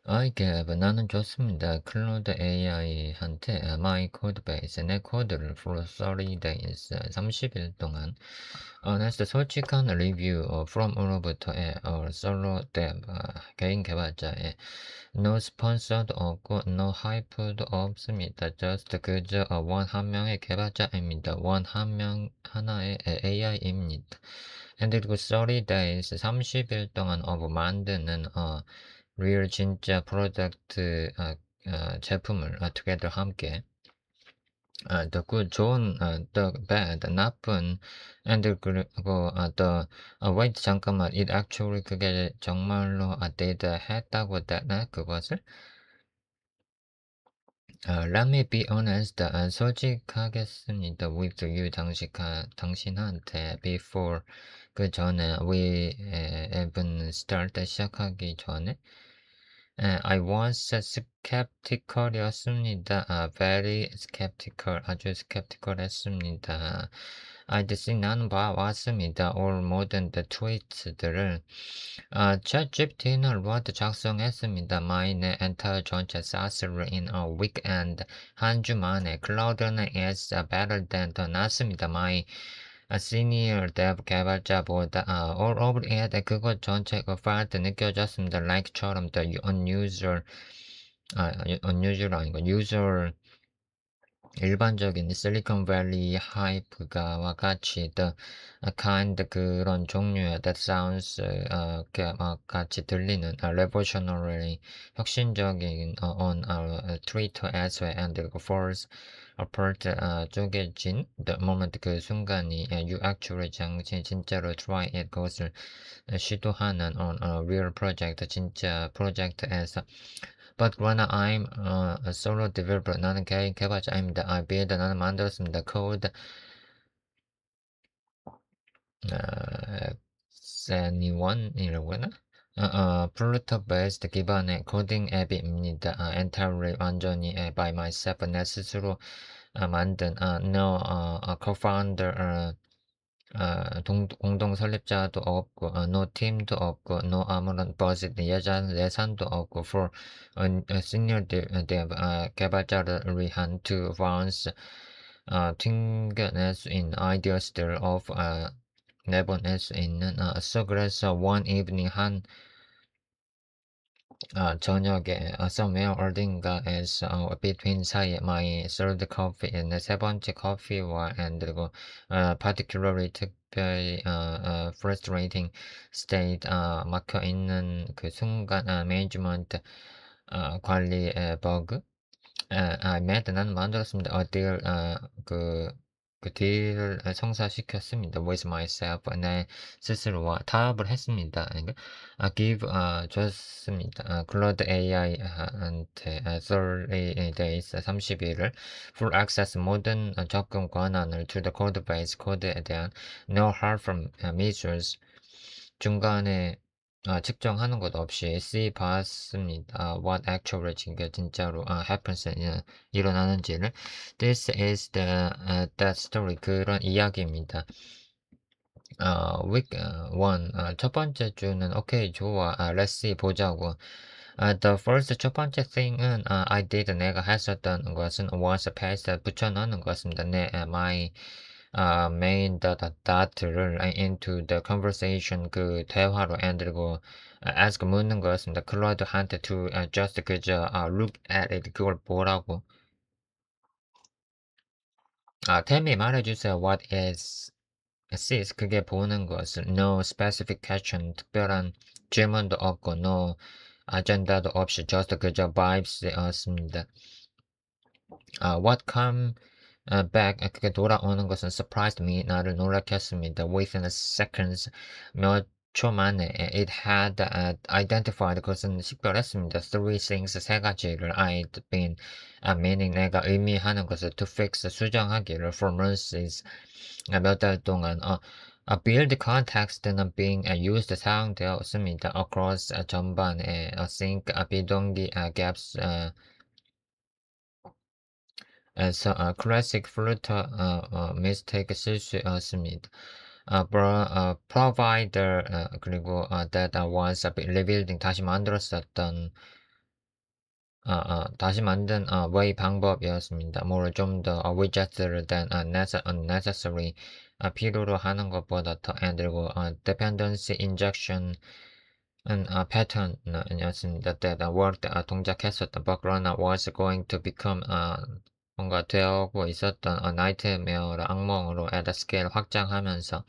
이게 나는 좋습니다. 클로드 AI한테 my code base, 내 코드를 for 30 days, 30일 동안 honest, 솔직한 리뷰 from 으로부터의 솔로 dev, 개인 개발자의 no sponsored 없고 no hype도 없습니다. just 그저 원 한 명의 개발자입니다. 원 한 명 하나의 AI입니다. and 그리고 30 days, 30일 동안 만드는 리얼 진짜 프로덕트 제품을 together 함께 the good 좋은 the bad 나쁜 and 그리고 the wait 잠깐만 it actually 그게 정말로 did 했다고 that 그것을 let me be honest 솔직하겠습니다 with you 당신한테 before 그 전에 we even start 시작하기 전에 I was skeptical이었습니다. very skeptical, 아주 skeptical했습니다. I'd seen 나는 봐왔습니다. all 모든 the tweets들을 ChatGPT는 로드 작성했습니다. 마인의 엔터 전체 사스를 in a weekend 한 주 만에 클라우드는 is better than 더 낫습니다. My 시니어 dev 개발자보다 all over it 그것 전체가 fast 느껴졌습니다. like처럼 the unusual unusual 아니고 usual 일반적인 실리콘밸리 하이프가와 같이 the kind 그런 종류의 that sounds 같이 들리는 revolutionary 혁신적인 on Twitter as well and falls apart 쪼개진 the moment 그 순간이 you actually 진짜로 try it 그것을 시도하는 on a real project 진짜 프로젝트에서 But when I'm a solo developer, 나는 개인 개발자입니다. I build, 나는 만들었습니다. Code, X anyone 이라고 하나? 플루터-based 기반의 코딩 앱입니다. entirely 완전히 by myself, 내 스스로 만든 no co-founder 공동 설립자도 없고, no 팀도 없고, no 아무런 budget 예산도 없고, for a senior dev 개발자를 위한 to bounce 튕겨낼 수 있는 ideas들 of 내보낼 수 있는 so 그래서 one evening 한 저녁에 somewhere 어딘가에서 between 사이에 my third coffee 내 세 번째 커피와 and 그리고 particularly 특별히 frustrating state 막혀 있는 그 순간 management 관리의 버그 I made 나는 만들었습니다. deal 그 딜을 성사시켰습니다. with myself 내 스스로와 타협을 했습니다. 그러니까 give 줬습니다. 클로드 AI한테 30 days 30일을 full access 모든 접근 권한을 to the code base 코드에 대한 no hard from measures 중간에 측정하는 것 없이 see 봤습니다. what actually 진짜로 happens 일어나는지를 this is that story 그런 이야기입니다. week one 첫 번째 주는 오케이 좋아 let's see 보자고 the first 첫 번째 thing은 I did 내가 했었던 것은 was paste 붙여넣는 것입니다. 내 my main data를 into the conversation 그 대화로 and 그리고 ask 묻는 거였습니다. 클라우드한테 to just 그저 look at it 그걸 보라고 tell me 말해주세요 what is sis 그게 보는 것을 no specification 특별한 질문도 없고 no 아젠다도 없이 just 그저 vibes였습니다. what come back 그게 돌아오는 것은 surprised me 나를 놀라켰습니다. Within a seconds 몇 초 만에 it had identified 그것은 식별했습니다. Three things 세 가지를 I'd been meaning 내가 의미하는 것을 to fix 수정하기를 for months 몇 달 동안 build context는 being used 사용되었습니다. across 전반에 sync 비동기 gaps 에서 classic flutter mistake 실수였습니다. provider 그리고 that was rebuilding 다시 만들었었던 다시 만든 way 방법이었습니다. more 좀 더 widgets than unnecessary 필요로 하는 것보다 더 그리고 dependency injection 은 패턴이었습니다. that worked 동작했었던 but 그러나 was going to become 뭔가 되어오고 있었던 nightmare 악몽으로 at scale 확장하면서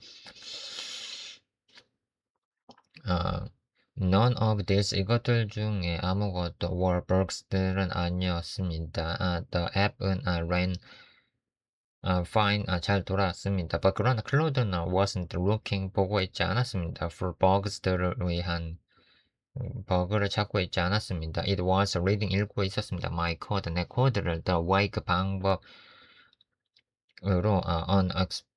어, none of these 이것들 중에 아무것도 were bugs들은 아니었습니다. the app은 ran fine 잘 돌아왔습니다. but 그러나 클로드는 wasn't looking 보고 있지 않았습니다. for bugs들을 위한 버그를 찾고 있지 않았습니다. It was reading 읽고 있었습니다. My code 내 코드를 the way 그 방법으로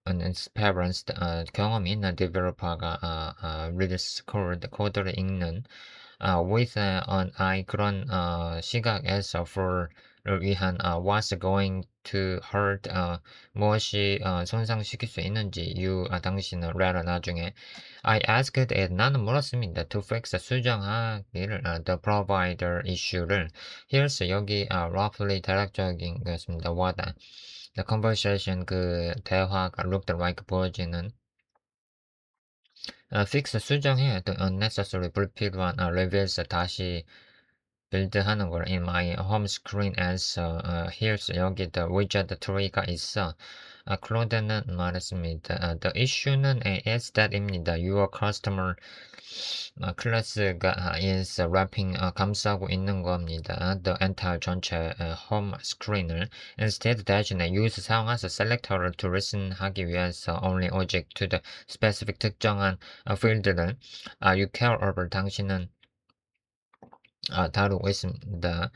unexperienced 경험이 있는 developer가 reads code 코드를 읽는 with an eye 그런 시각에서 for를 위한 what's going to hurt 무엇이 손상시킬 수 있는지 you 당신은 later 나중에 I asked it 나는 물었습니다. to fix 수정하기를 the provider issue를 here's 여기 roughly 대략적인 것입니다. what the conversation 그 대화가 looked like 보여지는 fix 수정해야 돼. unnecessary 불필요한 reveals 다시 빌드하는 걸 in my home screen as here's 여기 the widget tree가 있어. 클로드는 말했습니다. the issue는 is that입니다. your customer 클래스가 is wrapping 감싸고 있는 겁니다. the entire 전체 home screen을 instead 대신에 use 사용해서 selector를 to listen 하기 위해서 only 오직 to the specific 특정한 field를 you care over 당신은 다루고 있습니다.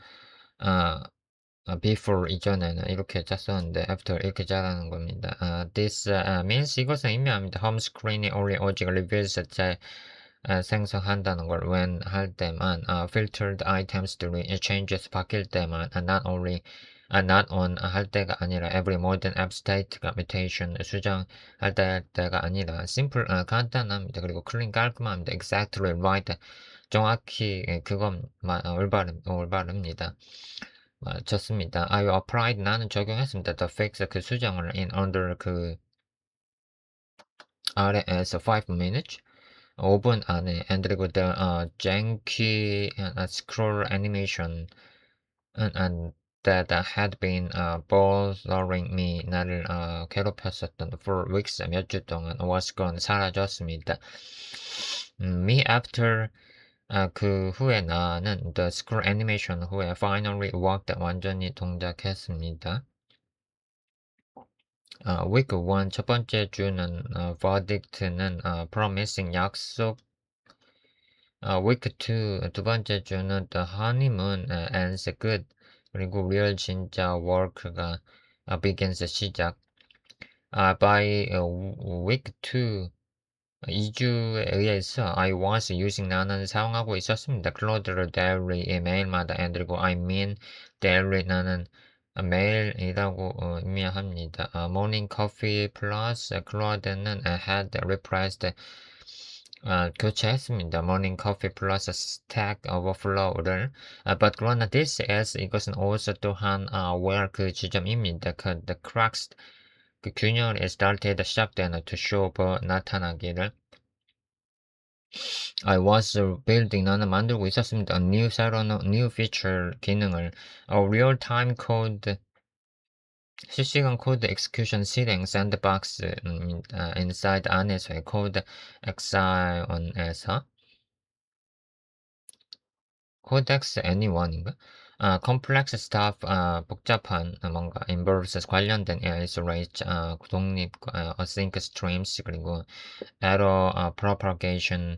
before 이전에는 이렇게 짰었는데 after 이렇게 짜라는 겁니다. this means 이것은 의미합니다. home screen이 only 오직 reveals 생성한다는 걸 when 할 때만 filtered items들이 changes 바뀔 때만 not only not on 할 때가 아니라 every modern app state가 mutation 수정할 때가 아니라 simple 간단합니다. 그리고 clean 깔끔합니다. exactly right 정확히 그건 올바릅니다. 맞췄습니다. I applied 나는 적용했습니다. The fix 그 수정을 in under 그 아래에서 5 minutes 5분 안에 and 그리고 the janky scroll animation and that had been bothering me 나를 괴롭혔었던 for weeks 몇 주 동안 was gone 사라졌습니다. me after 그 후에 나는 the scroll animation 후에 finally worked 완전히 동작했습니다. week 1 첫 번째 주는 verdict는 promising 약속 week 2 두 번째 주는 the honeymoon ends good 그리고 real 진짜 work가 begins 시작 by week 2 2주에 의해서 I was using 나는 사용하고 있었습니다. 클로드를 daily 매일마다 그리고 I mean daily 나는 매일이라고 의미합니다. morning coffee plus 클로드는 had replaced 교체했습니다. morning coffee plus stack overflow를 but 그러나 this is 이것은 also 또한 where 그 지점입니다. the cracks 그 균열이 started 시작되는 to show 나타나기를 I was building 나는 만들고 있었습니다. new 새로운 new feature 기능을 real-time code 실시간 코드 execution 실행 샌드박스 inside 안에서의 코드 엑사이온에서 codex anyone인가? complex stuff 복잡한 뭔가 involves 관련된 isolate 독립 async streams 그리고 error propagation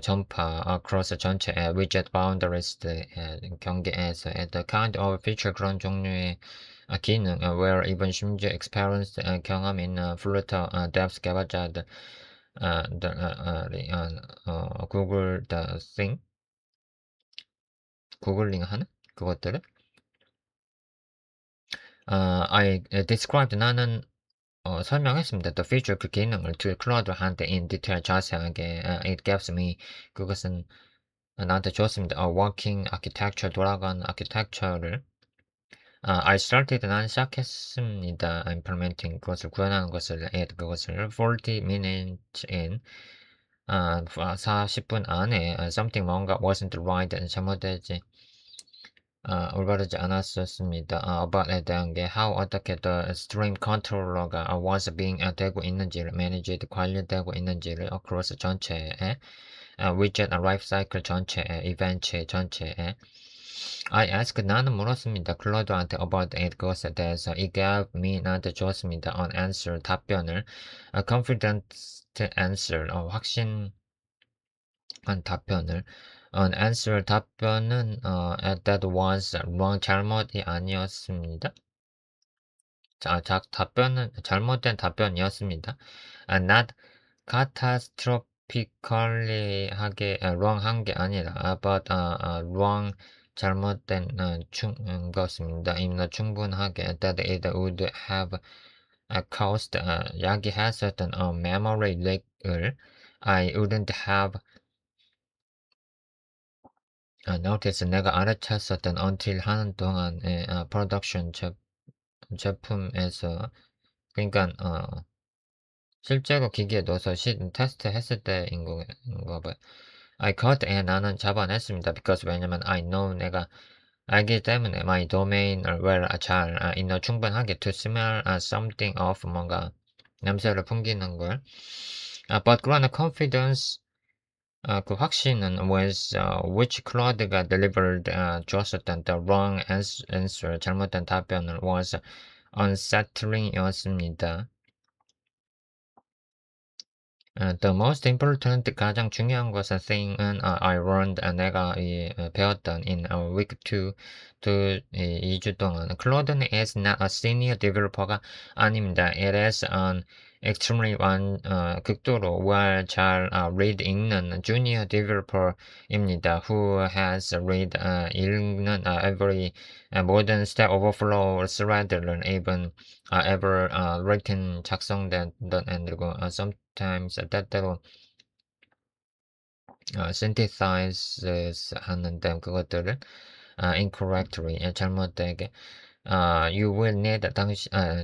전파 across 전체 widget boundaries 경계에서의 the kind of feature 그런 종류의 기능 where even 심지어 experience 경험 있는 Flutter devs 개발자들 구글 the thing 구글링 하는 그것들을 I described 나는 설명했습니다. The feature 그 기능을 to 클라우드한테 in detail 자세하게 it gives me 그것은 나한테 줬습니다. working architecture, 돌아간 architecture를 I started, 난 시작했습니다. implementing, 그것을 구현하는 것을, at, 그것을 40 minutes in, 40분 안에 something, 뭔가 wasn't right, 잘못되지, 올바르지 않았었습니다. about에 대한 게 how, 어떻게 the stream controller가 was being 되고 있는지를, managed, 관리되고 있는지를 across 전체에, widget life cycle 전체에, event 전체에. I asked, 나는 물었습니다. 클로드한테 about it, 그것에 대해서. It gave me, 나한테 줬습니다. An answer, 답변을. A confident answer, 확신한 답변을. An answer, 답변은 that was wrong, 잘못이 아니었습니다. 답변은 잘못된 답변이었습니다. Not catastrophically wrong한 게 아니라 but wrong, 잘못된 것입니다. 임나 충분하게 that it would have caused, 야기했었던 memory leak을 I wouldn't have noticed, 내가 알아챘었던 until 하는 동안의 production 제품에서, 그러니까 실제로 기기에 넣어서 테스트 했을 때인 건가 봐요. I caught, 나는 잡아냈습니다. because, 왜냐면 I know, 내가 알기 때문에 my domain을 well, 잘, know, 충분하게 to smell something of, 뭔가 냄새를 풍기는 걸. But 그러나 confidence, 그 확신은 was, which Claude가 delivered, 주었었던 the wrong answer, 잘못된 답변은 was unsettling이었습니다. The most important, 가장 중요한 것은 thing은 I learned, 내가 배웠던 in week 2, 2주 동안. Claude is not a senior developer가 아닙니다. It is an extremely 극도로 well, 잘 read, 읽는 junior developer입니다. Who has read, 읽는 every 모든 Stack Overflow thread를 even ever written, 작성된 그리고 sometimes 때때로 synthesize 하는데 그것들을 incorrectly, 잘못되게. You will need,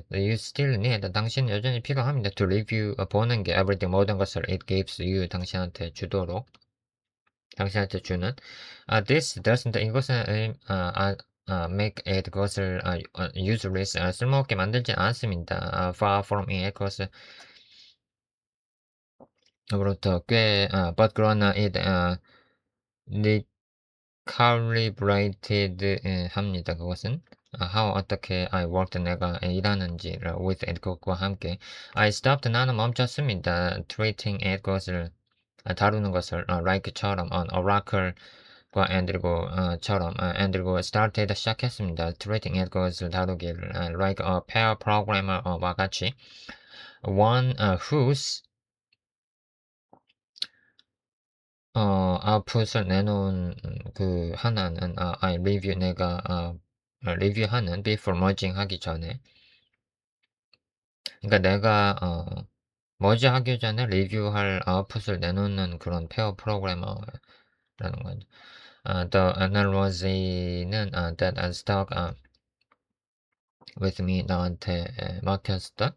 you still need, 당신 여전히 필요합니다. To review, 보는 게 everything, 모든 것을 it gives you, 당신한테 주도록, 당신한테 주는. This doesn't, 이것은 make it, 그것을 useless, 쓸모없게 만들지 않습니다. Far from it, 그것을 로부터 꽤 but 그러나 it recalibrated, 합니다. 그것은 how, 어떻게 I worked, 내가 일하는지를 with it, 그것과 함께. I stopped, 나는 멈췄습니다. treating it, 그것을 다루는 것을 like처럼 on oracle과 and리고 처럼 and리고 started, 시작했습니다. treating it, 그것을 다루기를 like a pair programmer와 같이. one whose 아웃풋을 내놓은 그 하나는 I review, 내가 리뷰하는 before merging, 하기 전에. 그러니까 내가 머지 하기 전에 리뷰할 아웃풋을 내놓는 그런 페어 프로그래머라는 거죠. The analogy는 that I stuck with me, 나한테 맡겼다.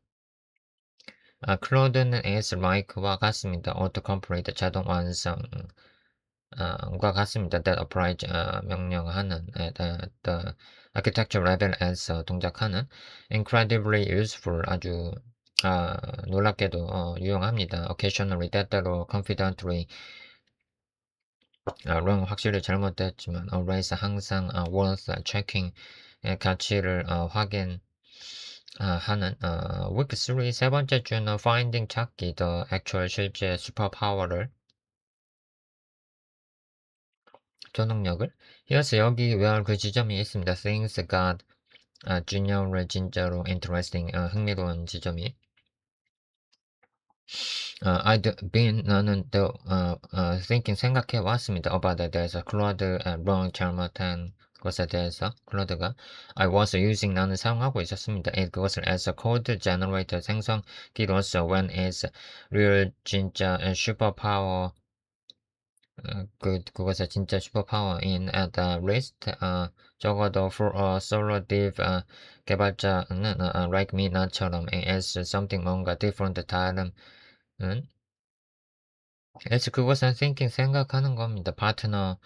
클로드는 is like와 같습니다. autocomplete, 자동 완성. 과 같습니다. that applies, 명령하는, the architecture level에서 동작하는. incredibly useful, 아주 놀랍게도 유용합니다. occasionally, 때때로. confidently, wrong, 확실히 잘못됐지만. always, 항상. worth checking, 가치를 확인 하는. week 3, 세 번째 주는 finding, 찾기, the actual, 실제 슈퍼파워를, 초능력을. Here's, 여기 where, 그 지점이 있습니다. Things got junior, 진짜로 interesting, 흥미로운 지점이. I'd been, 나는 thinking, 생각해 왔습니다. about에 대해서. Claude wrong, 잘못한 것에 대해서. 클로드가 I was using, 나는 사용하고 있었습니다. it, 그것을 as a code generator, 생성기로서. when is real, 진짜 슈퍼파워 그것의 진짜 슈퍼파워 in at least 적어도 for a solo dev 개발자는 like me 나처럼 as something 뭔가 different 다른 as 그것은 thinking 생각하는 겁니다. 파트너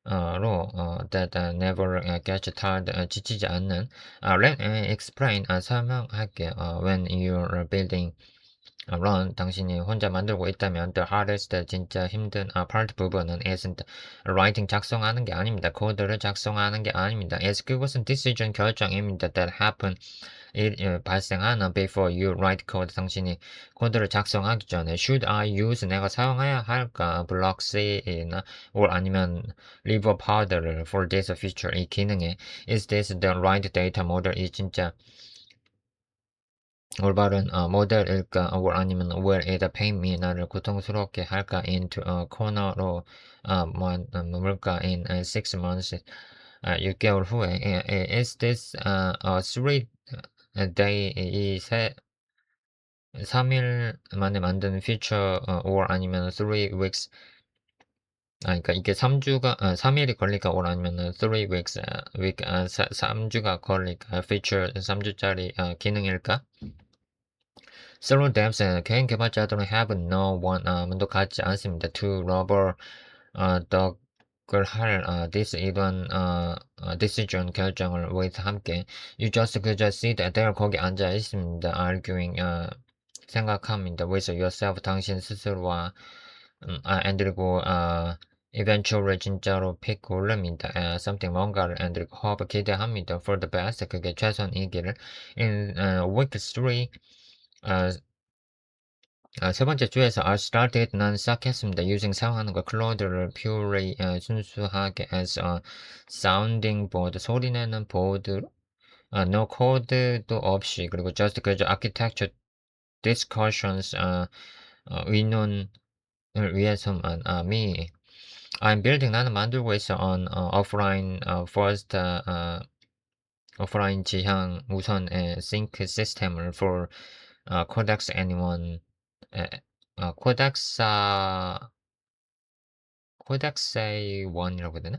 로 that never gets tired 지치지 않는 let me explain 설명할게요. When you're building run 당신이 혼자 만들고 있다면 the hardest 진짜 힘든 part 부분은 isn't writing 작성하는 게 아닙니다. 코드를 작성하는 게 아닙니다. is 그것은 decision 결정입니다. that happen 발생하는 before you write code 당신이 코드를 작성하기 전에 should I use 내가 사용해야 할까 blockC나 or 아니면 liver powder를 for this feature 이 기능에 is this the right data model 이 진짜 올바른 모델일까 or 아니면 will it pain me 나를 고통스럽게 할까 into a corner로 머물까 in 6 months 6개월 후에 is this a 3 day 이 3일 만에 만든 feature or 아니면 3 weeks 그러니까 이게 3일이 걸릴까 or 아니면 3 weeks week 3주가 걸릴까 feature 3주짜리 기능일까? Solo devs 개인 개발자들은 have no one 문도 갖지 않습니다. To rubber 덕을 할 this 이런 decision 결정을 with 함께 you just 그저 sit there 거기 앉아 있습니다. arguing 생각합니다. with yourself 당신 스스로와 and 그리고 eventually 진짜로 픽 고릅니다. something 뭔가를 and 그리고 hope 기대합니다. for the best 그게 최선이기를 in week 3 세 번째 주에서 I started 난 시작했습니다. using 사용하는 거 클로드를 purely 순수하게 as a sounding board 소리내는 보드로 no code도 없이 그리고 just 그저 architecture discussions 의논을 위해서만 me I'm building 나는 만들고 있어 on offline first 오프라인 지향 우선의 sync 시스템을 for codecs anyone 코덱사 코덱세이원이라고 해야 되나?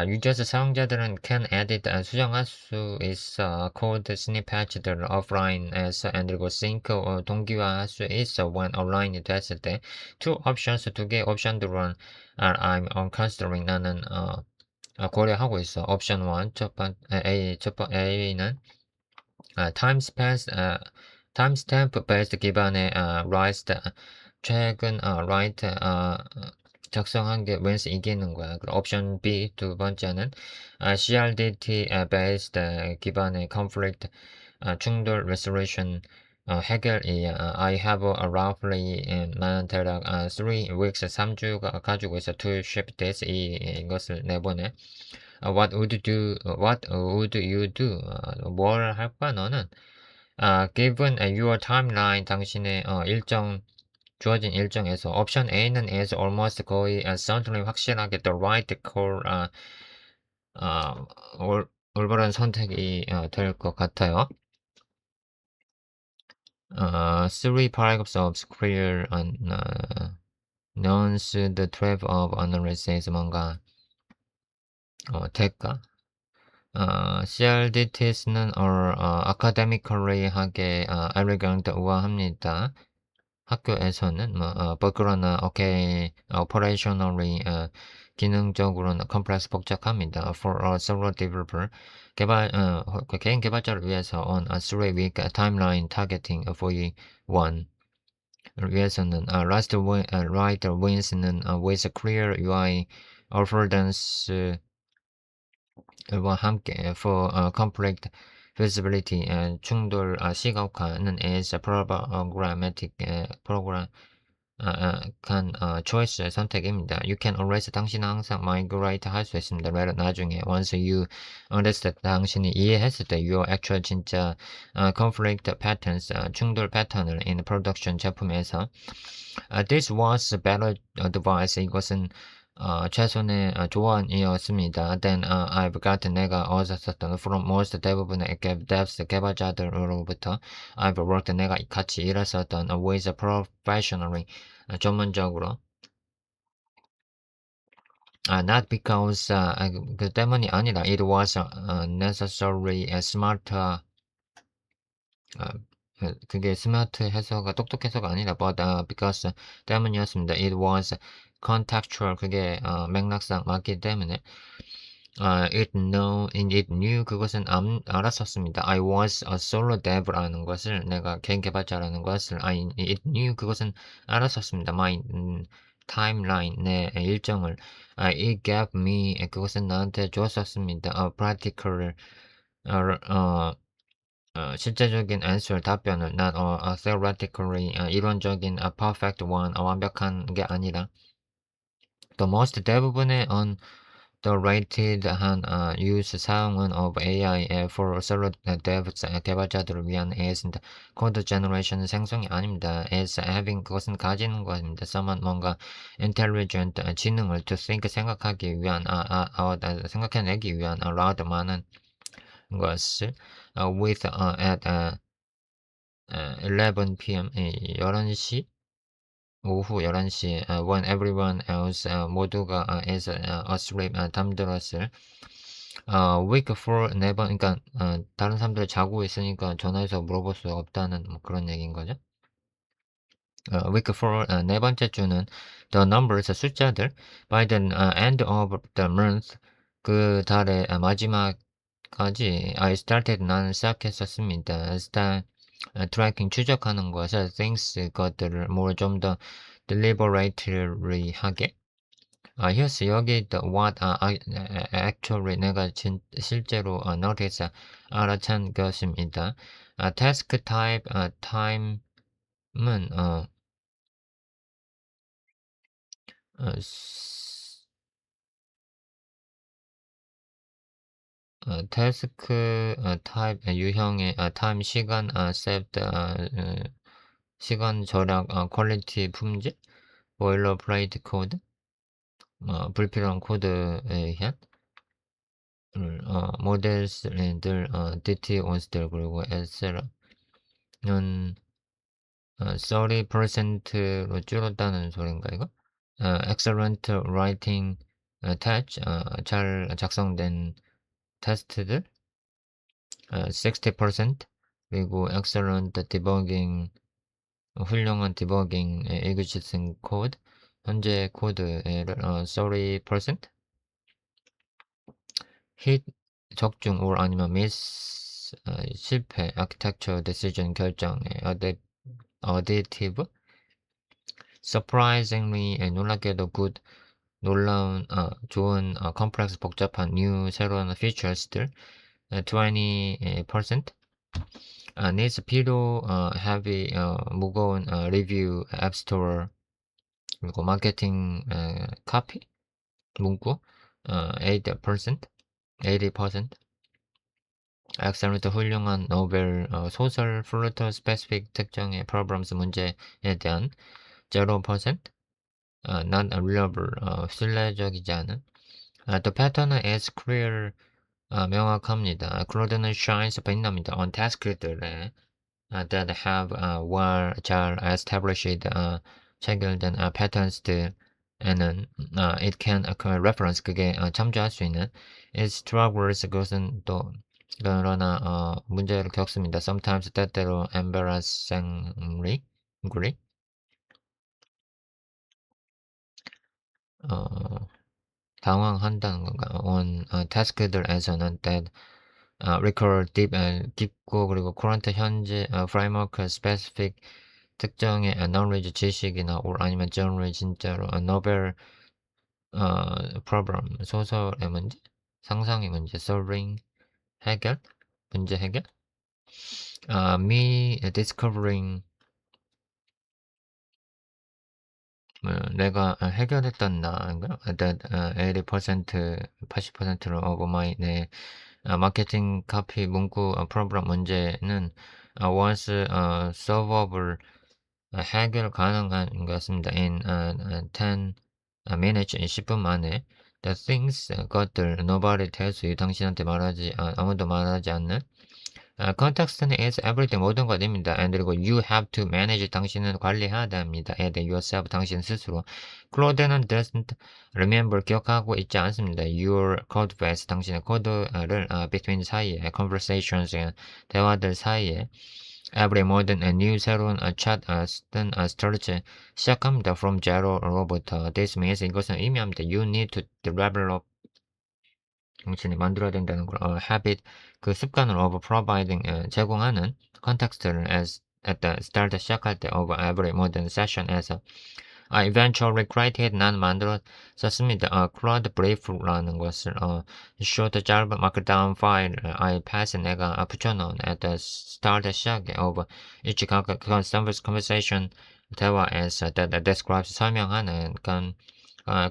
유저스 사용자들은 can edit 수정할 수 있어 코드 스니펫들을 오프라인에서 그리고 sync 동기화할 수 있어 when online이 됐을 때 two options 2개의 옵션들은 I'm considering 나는 고려하고 있어 option 1 A는 timestamp based 기반의 write 최근 write 작성한 게 wins 이기는 거야. 그리고 옵션 B 두 번째는 CRDT based 기반의 conflict 충돌 resolution 해결이야. I have a roughly 나는 대략 3 weeks 3주가 가지고 있어 to ship this 이것을 내보내. What would you do? 뭘 할 거야 너는? Given your timeline 당신의 주어진 일정에서 옵션 A는 is almost 거의 certainly 확실하게 the right call 올바른 선택이 될 것 같아요. Three paragraphs of clear announced the trap of analysis 뭔가 될까? CRDTS는 academically 하게 elegant 우아합니다. 학교에서는 버그러나 operationally 기능적으로는 complex 복잡합니다. For a solo developer 개인 개발자를 위해서 on a 3-week timeline targeting V1을 위해서는 writer wins는 with clear UI affordance 와 함께 for conflict feasibility 충돌 시각화는 is programmatic program 간 choice 선택입니다. You can always 당신은 항상 migrate 할 수 있습니다. later 나중에 once you understand 당신이 이해했을 때 your actual 진짜 conflict patterns 충돌 패턴을 in production 제품에서 this was better advice 이것은 최선의 조언이었습니다. Then I've got 내가 얻었었던 from most 대부분의 devs 개발자들로부터 I've worked 내가 같이 일했었던 with professionally 전문적으로 not because 그 때문이 아니라 it was necessary smarter 그게 스마트해서가 똑똑해서가 아니라 but because 때문이었습니다. It was contextual 그게 맥락상 맞기 때문에 it knew 그것은 알았었습니다. I was a solo dev라는 것을 내가 개인 개발자라는 것을 it knew 그것은 알았었습니다. My timeline 내 일정을 it gave me 그것은 나한테 주었었습니다. A practical 어, 어, 실제적인 answer 답변을 not theoretically 이론적인 perfect one 완벽한 게 아니라 the most 대부분의 underrated 한 use 사용은 of AI for solo devs 개발자들을 위한 AI입니다. code generation 생성이 아닙니다. as having 그것은 가지는 것입니다. someone 뭔가 intelligent 지능을 to think 생각하기 위한 생각해내기 위한 loud 많은 것을 with at 11 p.m. 11시 오후 11시 when everyone else 모두가 is asleep 잠들었을 week 4 4번 그러니까 다른 사람들 자고 있으니까 전화해서 물어볼 수 없다는 뭐 그런 얘기인 거죠. week 4 네 번째 주는 the numbers 숫자들 by the end of the month 그 달의 마지막까지 I started 나는 시작했었습니다. start tracking 추적하는 것을 things 것들을 more 좀 더 deliberately 하게 here's 여기 the what actually 내가 실제로 notice 알아챈 것입니다. task type time은 task type 유형의 time 시간 saved 시간 절약 퀄리티 품질 보일러플레이트 코드 불필요한 코드에 의한 모델들들 DTOs들 그리고 SL는 30%로 줄었다는 소린가 이거? excellent writing test 잘 작성된 테스트들 60% 그리고 excellent debugging 훌륭한 디버깅 execution 코드 현재 코드의 30% hit 적중 or 아니면 miss 실패 architecture decision 결정의 additive surprisingly 놀랍게도 good 놀라운 좋은 complex 복잡한 new 새로운 features들 20% needs 필요 heavy 무거운 review app store 그리고 마케팅 카피 문구 80% 80% excellent 훌륭한 노벨 소설 플루터 specific 특정의 problems 문제에 대한 0% not reliable 신뢰적이지 않은 the pattern is clear 명확합니다. 클로드는 shines 빛납니다. on task들에 that have well 잘 established 체결된 patterns들에는 it can reference 그게 참조할 수 있는 it struggles 그것은 또 그러나 문제를 겪습니다. sometimes 때때로 embarrassingly 당황한다는 건가 on task들에서는 that record deep 깊고 그리고 current 현재 framework specific 특정의 knowledge 지식이나 or 아니면 generally 진짜로 novel problem 소설의 문제 상상의 문제 solving 해결 문제 해결 me discovering 내가 해결했던 나인가 that 80%를 of my 내 마케팅 카피 문구 프로그램 문제는 was solvable 해결 가능한 것입니다. in 10 minutes 10분 만에 the things 것들 nobody tells you 당신한테 말하지 아무도 말하지 않는 context는 is everything 모든 것입니다. 그리고 you have to manage 당신은 관리해야 됩니다. and yourself 당신 스스로. Claude는 doesn't remember 기억하고 있지 않습니다. Your code base 당신의 코드를 between 사이에 conversations 대화들 사이에 every modern new 새로운 chat 쓰든 start 시작합니다. from zero로부터. This means 이것은 의미합니다. You need to develop 당신이 만들어야 된다는 걸 habit 그 습관을 of providing 제공하는 context를 as at the start 시작할 때 of every modern session에서 eventually created 난 만들었었습니다. Claude Brief라는 것을 short 짧은 markdown 파일 iPad에 내가 붙여놓은 at the start 시작에 of each conversation 대화에서 that describes 설명하는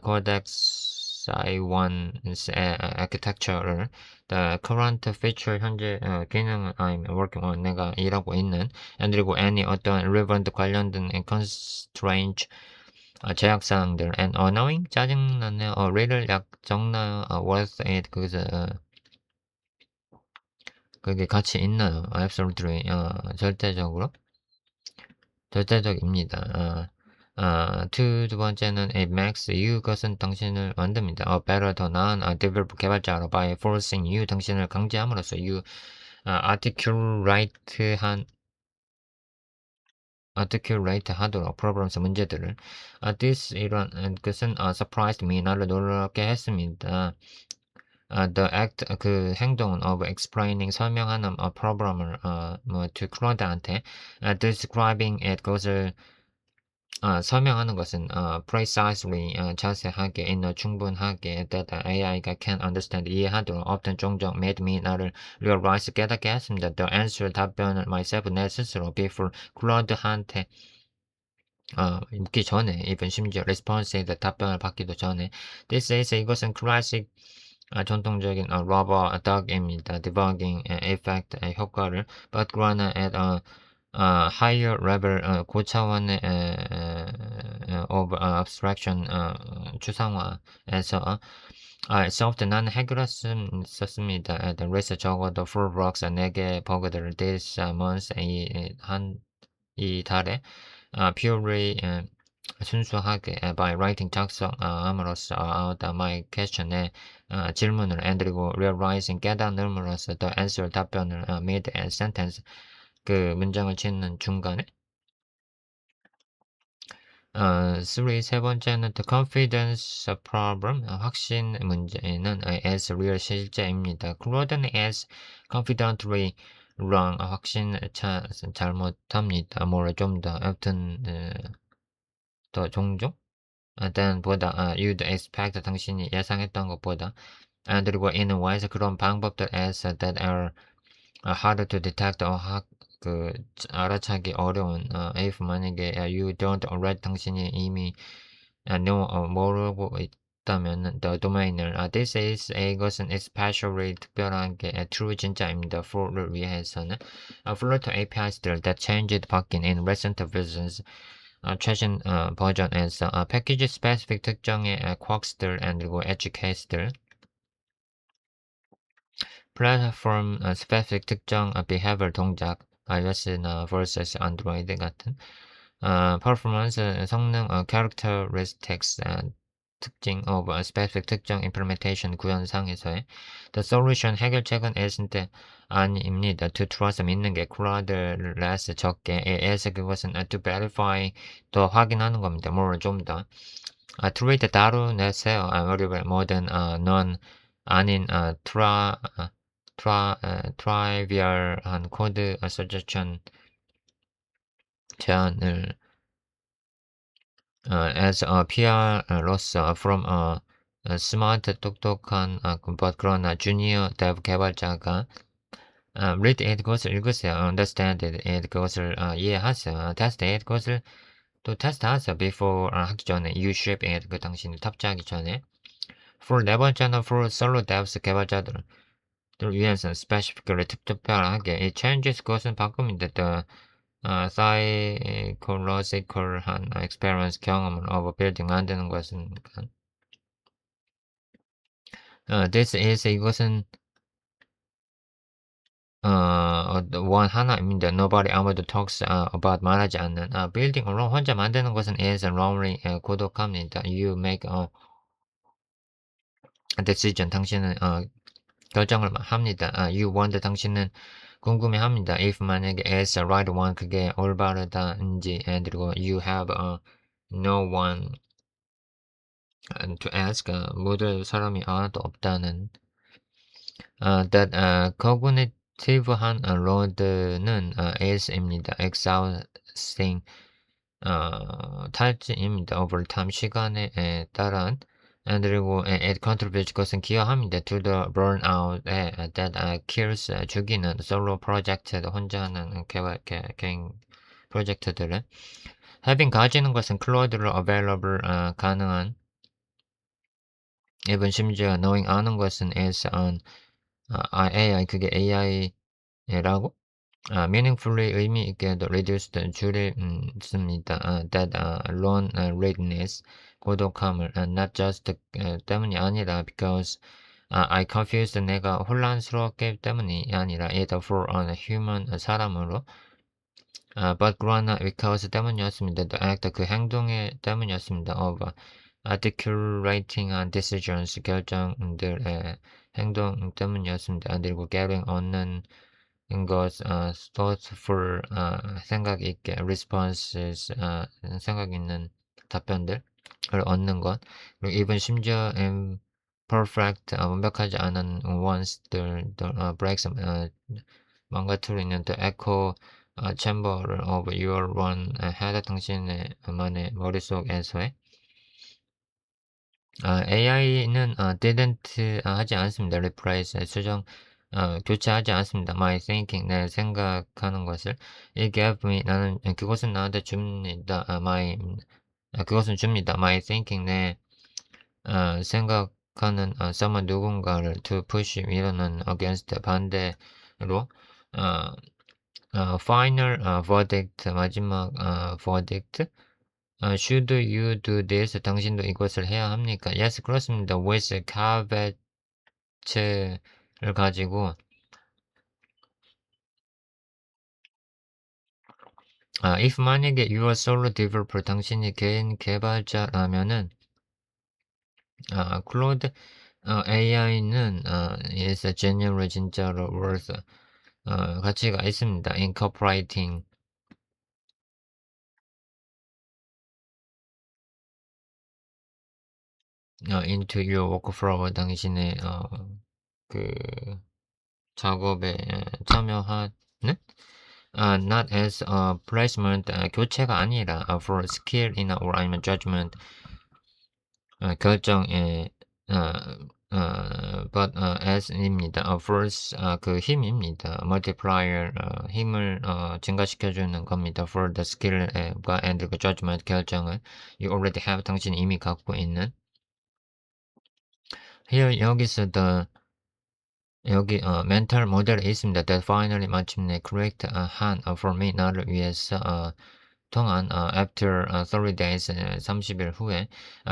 codex I1's architecture를 the current feature 현재 기능 I'm working on 내가 일하고 있는 그리고 any 어떤 relevant 관련된 constraint 제약사항들 and annoying 짜증나네요. read를 약 적나요? worth it 그게 가치 있나요? absolutely 절대적입니다. 두 번째는 it makes you 것은 당신을 만듭니다. better 더 나은 developer 개발자로 by forcing you 당신을 강제함으로써 you articulate 하도록 problems 문제들을 this 이런 것은 surprised me 나를 놀랍게 했습니다. the act 그 행동은 of explaining 설명하는 problem을 to 클로드한테 describing it 그것을 설명하는 것은 precisely 자세하게 충분하게 that AI가 can understand 이해하도록 often 종종 made me 나를 realize 깨닫게 했습니다. The answer 답변을 myself 내 스스로 before 클로드한테 묻기 전에 even 심지어 response에 답변을 받기도 전에 this is 이것은 classic 전통적인 rubber duck입니다. debugging effect 효과를 but 그러나 at higher level 고차원의 of abstraction 추상화에서 soft 나는 해결했었습니다. at least 적어도 full blocks 4개의 버그들을 this month 이 달에 purely 순수하게 by writing 작성함으로써 out my question에 질문을 그리고 realizing 깨달음으로써 the answer 답변을 mid sentence 그 문장을 짓는 중간에 3세 번째는 the confidence problem 확신 문제는 as real 실제입니다. Claude는 as confidently wrong 확신 잘못합니다. more 좀더 아무튼 더 종종 than 보다 you'd expect 당신이 예상했던 것보다 그리고 in ways 그런 방법들 as that are harder to detect 그 알아차기 어려운 if 만약에 you don't already 당신이 이미 know 모르고 있다면 the domain을 this is 이것은 especially 특별하게 true 진짜입니다. for를 위해서는 Flutter APIs들 that changed 바뀐 in recent versions 최신 버전에서 패키지 스페시픽 특정의 quirks들 그리고 edge case들 플랫폼 스페시픽 특정 behavior 동작 iOS나 vs Android 같은 performance 성능 characteristics 특징 of specific 특정 implementation 구현상에서의 the solution 해결책은 isn't 아닙니다. to trust 믿는 게 crowd less 적게 as 그것은 to verify 더 확인하는 겁니다. more 좀 더 treat 다루내세요. 어리블 모든 non 아닌 트라이비얼한 코드 서제션 제안을 as a PR로서 from a smart 똑똑한 but 그러나 junior dev 개발자가 read it 그것을 읽으세요. understand it 그것을 이해하세요. test it 그것을 또 테스트하세요. before 하기 전에 you ship it 그 당신이 탑재하기 전에 for 네 번째는 for solo devs 개발자들을 위해서는 specifically 특별하게 이 changes 그것은 바꿉니다. the psychological한 experience 경험을 of building 만드는 것은 this is 이것은 하나입니다. Nobody 아무도 talks about 말하지 않는. Building alone 혼자 만드는 것은 is lonely 고독합니다. You make a decision 당신은 결정을 합니다. You wonder 당신은 궁금해합니다. If 만약에 is the right one 그게 올바르다인지 그리고 you have no one to ask 물을 사람이 하나도 없다는 that cognitive한 load는 is입니다. exhausting 탈진입니다. over time 시간에 따른 그리고 it contributes 그것은 기여합니다. to the burnout에 that kills 죽이는 solo project 혼자 하는 개인 프로젝트들을 having 가지는 것은 cloud로 available 가능한 even 심지어 knowing 아는 것은 is on AI 그게 AI라고 meaningfully 의미 있게도 reduced 줄입니다. that loneliness 고독함을 not just 때문이 아니라 because I confused 내가 혼란스럽기 때문이 아니라 it for a human 사람으로 but 그러나 because 때문이었습니다. the act 그 행동의 때문이었습니다. of articulating decisions 결정들의 행동 때문이었습니다. 그리고 getting 얻는 것 thoughtful 생각 있게 responses 생각 있는 답변들을 얻는 것 그리고 even 심지어 imperfect 완벽하지 않은 ones들도 breaks 망가뜨리는 the echo chamber of your one head 당신의 만의 머릿속에서의 AI는 didn't 하지 않습니다. replace 수정 교체하지 않습니다. my thinking 내 생각하는 것을 it gave me 나는 그것은 나한테 줍니다. 그것은 줍니다. my thinking 내 생각하는 someone 누군가를 to push 밀어넣는 against 반대로 final verdict 마지막 verdict should you do this? 당신도 이것을 해야 합니까? Yes, 그렇습니다. with caveat를 가지고 if 만약에 you are solo developer 당신이 개인 개발자라면은 Claude AI는 is genuinely 진짜로 worth 가치가 있습니다. incorporating into your workflow 당신의 그 작업에 참여하는 not as a replacement 교체가 아니라 for skill이나 or 아니면 judgment 결정에 but as입니다. force 그 힘입니다. multiplier 힘을 증가시켜주는 겁니다. for the skill과 and 그 judgment 결정을 you already have 당신이 이미 갖고 있는 here 여기서 여기 멘탈 모델이 있습니다. that finally 마침내 correct 한 for me 나를 위해서 통한 after 30 days 30일 후에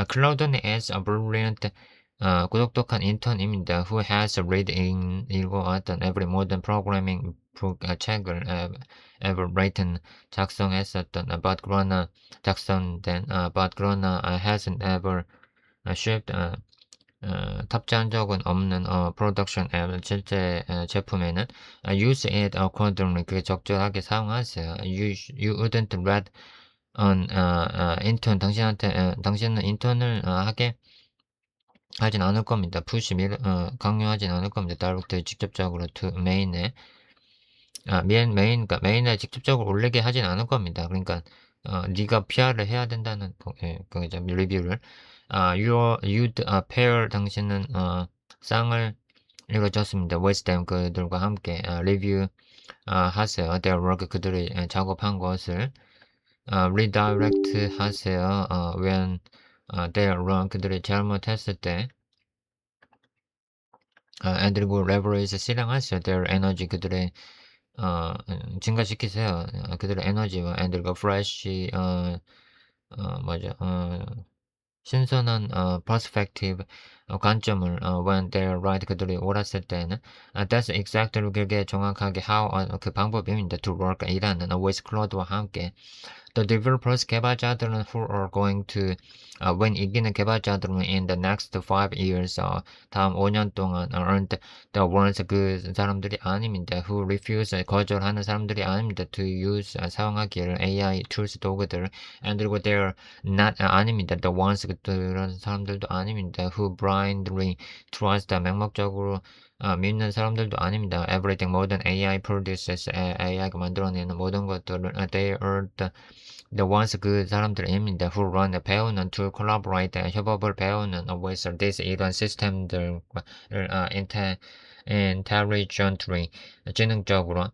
클라우드는 is a brilliant 고독한 인턴입니다. who has read 읽어왔던 every modern programming book 책을 ever written 작성했었던 but 그러나 작성된 but 그러나 hasn't ever shipped 탑재한 적은 없는 production 앱 실제 제품에는 use it accordingly 그게 적절하게 사용하세요. You wouldn't let an intern 당신은 인턴을 하게 하진 않을 겁니다. 강요하진 않을 겁니다. direct 직접적으로 to main에 그러니까 메인에 직접적으로 올리게 하진 않을 겁니다. 그러니까 네가 PR을 해야 된다는 그죠 리뷰를 you'd pair 당신은 쌍을 이루어졌습니다. with them 그들과 함께 리뷰 하세요. their work 그들이 작업한 것을 redirect 하세요. when they are wrong 그들이 잘못했을 때 and 그리고 leverage 실행하세요. their energy 그들의 증가시키세요. 그들의 에너지와 and 그리고 fresh 뭐죠 신선한 perspective 관점을 when they're right 그들이 옳았을 때는 that's exactly 그게 정확하게 how 그 방법입니다. to work 일하는 with Claude와 함께 The developers 개발자들은 who are going to when 이기는 개발자들은 in the next 5 years 다음 5년 동안 aren't the ones 그 사람들이 아닙니다. who refuse 거절하는 사람들이 아닙니다. to use 사용하기를 AI tools 도구들 and 그리고 they're not 아닙니다. the ones 그런 사람들도 아닙니다. who blindly trust 맹목적으로 믿는 사람들도 아닙니다. Everything 모든 AI produces AI가 만들어내는 모든 것들을 they are the ones 그 사람들입니다. who run 배우는 to collaborate 협업을 배우는 with this 이런 시스템들을 intelligently 지능적으로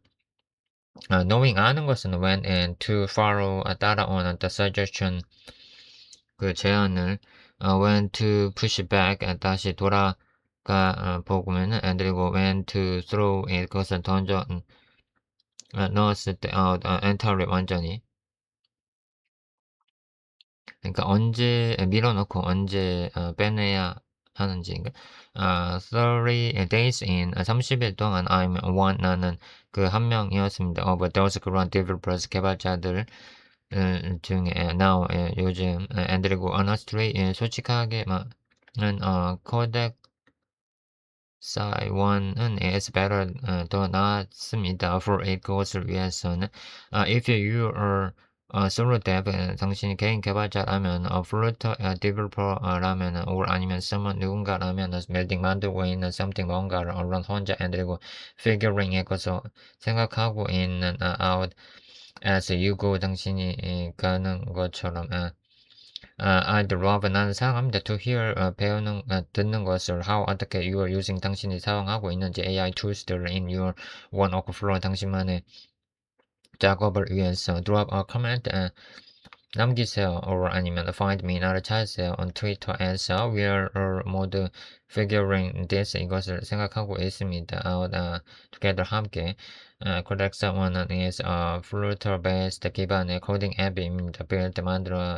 knowing 아는 것은 when and to follow 따라오는 the suggestion 그 제안을 when to push back 다시 돌아가 보면은 그리고 when to throw it 그것을 던져 넣었을 때 entirely 완전히 그러니까 언제 밀어넣고 언제 빼내야 하는지. 그러니까 30 days in 30일 동안 I'm one 나는 그 한 명이었습니다. of those 그런 developers 개발자들 중에 now 요즘 and 그리고 honestly 솔직하게 말은 코덱 사이원은 is better 더 낫습니다. for it 그것을 위해서는 if you are solo dev 당신이 개인 개발자라면 flutter developer라면 or 아니면 someone 누군가라면 building 만들고 있는 something 뭔가를 alone 혼자 그리고 figuring의 것을 생각하고 있는 out as you go 당신이 가는 것처럼 I'd rather 나는 사용합니다. To hear 배우는 듣는 것을 how 어떻게 you are using 당신이 사용하고 있는지 AI tools들을 in your one workflow 당신만의 작업을 위해서 drop a comment 남기세요 or 아니면 find me 나를 찾으세요 on Twitter에서 we are 모두 figuring this 이것을 생각하고 있습니다. out together 함께 Codex One is a Flutter based 기반의 코딩 앱입니다. build 만들어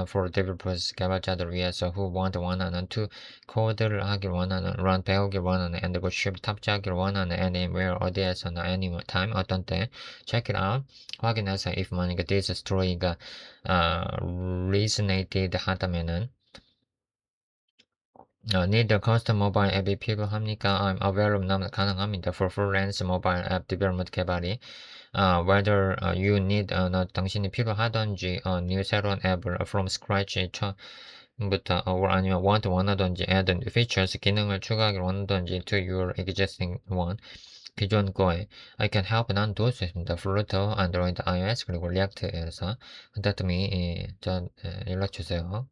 for developers 개발자들 위해서 who want 원하는 to 코드를 하길 원하는 run 배우길 원하는 and 그 ship 탑재하길 원하는 anywhere 어디에서나 anytime 어떤 때 check it out 확인해서 if 만약에 this story가 resonated 하다면은 need a custom mobile 앱이 필요합니까? I'm aware of 남 가능합니다. For freelance mobile app development 개발이 whether you need 당신이 필요하던지 new 새로운 앱을 from scratch 처음부터 or 아니면 want 원하던지 add features 기능을 추가하길 원하던지 to your existing one 기존 거에 I can help 난 도울 수 있습니다. Flutter, Android, iOS 그리고 React에서 contact me 전 연락 주세요.